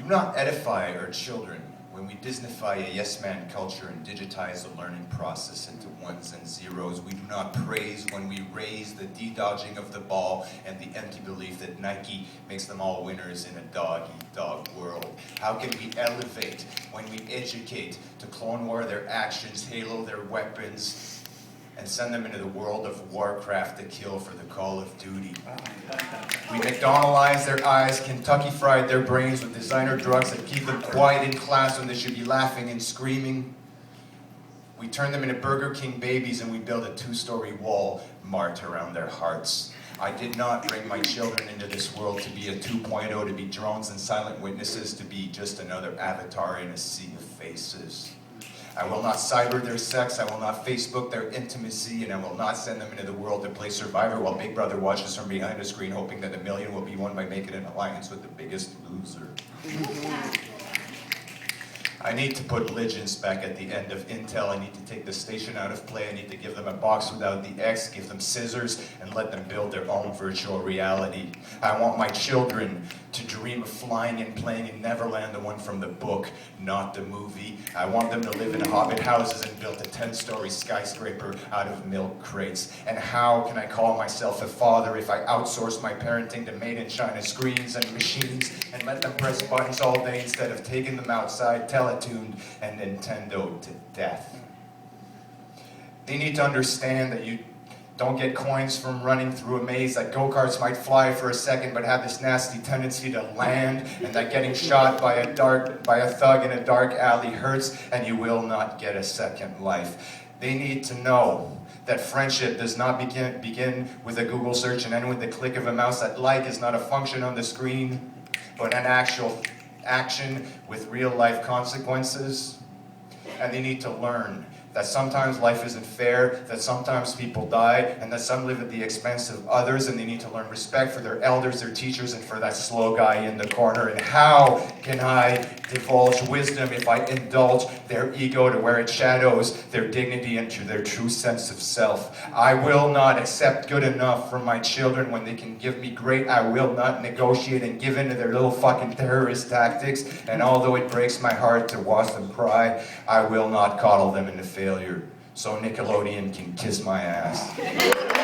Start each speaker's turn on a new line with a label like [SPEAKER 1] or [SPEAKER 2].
[SPEAKER 1] not edify our children when we Disneyfy a yes-man culture and digitize the learning process into ones and zeros. We do not praise when we raise the de-dodging of the ball and the empty belief that Nike makes them all winners in a dog-eat-dog world. How can we elevate when we educate to Clone War their actions, Halo their weapons, and send them into the world of Warcraft to kill for the Call of Duty? We McDonaldized their eyes, Kentucky fried their brains with designer drugs that keep them quiet in class when they should be laughing and screaming. We turn them into Burger King babies and we build a 2-story wall marked around their hearts. I did not bring my children into this world to be a 2.0, to be drones and silent witnesses, to be just another avatar in a sea of faces. I will not cyber their sex, I will not Facebook their intimacy, and I will not send them into the world to play Survivor while Big Brother watches from behind a screen hoping that the million will be won by making an alliance with the biggest loser. I need to put legends back at the end of Intel. I need to take the station out of play. I need to give them a box without the X, give them scissors, and let them build their own virtual reality. I want my children to dream of flying and playing in Neverland, the one from the book, not the movie. I want them to live in hobbit houses and build a 10-story skyscraper out of milk crates. And how can I call myself a father if I outsource my parenting to made-in-China screens and machines and let them press buttons all day instead of taking them outside, Teletuned and Nintendo to death? They need to understand that you don't get coins from running through a maze, that go-karts might fly for a second but have this nasty tendency to land, and that getting shot by a thug in a dark alley hurts and you will not get a second life. They need to know that friendship does not begin with a Google search and end with the click of a mouse, that like is not a function on the screen but an actual action with real-life consequences. And they need to learn that sometimes life isn't fair, that sometimes people die, and that some live at the expense of others, and they need to learn respect for their elders, their teachers, and for that slow guy in the corner. And how can I divulge wisdom if I indulge their ego to where it shadows their dignity and their true sense of self? I will not accept good enough from my children when they can give me great. I will not negotiate and give in to their little fucking terrorist tactics. And although it breaks my heart to watch them cry, I will not coddle them into failure. So Nickelodeon can kiss my ass.